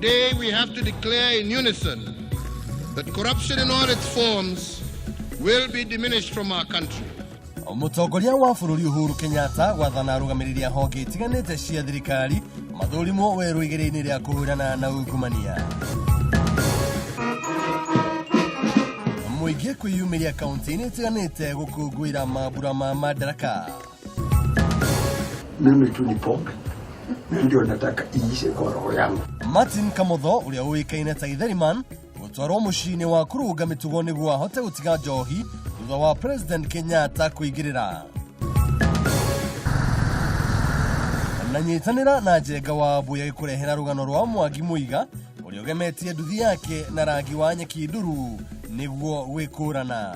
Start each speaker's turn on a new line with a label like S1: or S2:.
S1: Today we have to declare in unison that corruption in all its forms will be diminished from our country.
S2: Mutongoria wa bũrũri Uhuru Kenyatta gwathana arũgamĩrĩria honge itiganĩte cia thirikari mathũrimwo werũ igĩrĩ-inĩ rĩa kũhũrana na ungumania. Mũingĩ kwĩyumĩria kaunti-inĩ itiganĩte gũkũngũĩra mambura ma madaraka.
S3: Mimi tu ni pombe ndio nataka iishe kwa roho yangu.
S2: Martin Kamotho ũrĩa ũĩkaine ta Itheriman gũtwarwo mũciĩ-inĩ wa kũrũnga mĩtugo nĩguo ahote gũtiga njohi thutha wa President Kenyatta kũingĩrĩra. Na nyitanĩra na Njenga wa Mbuya gĩkũrehera rũgano rwa Mwangi Mũiga ũrĩa ũgemetie nduthi yake na rangi wa nyeki nduru nĩguo gwĩkũrana.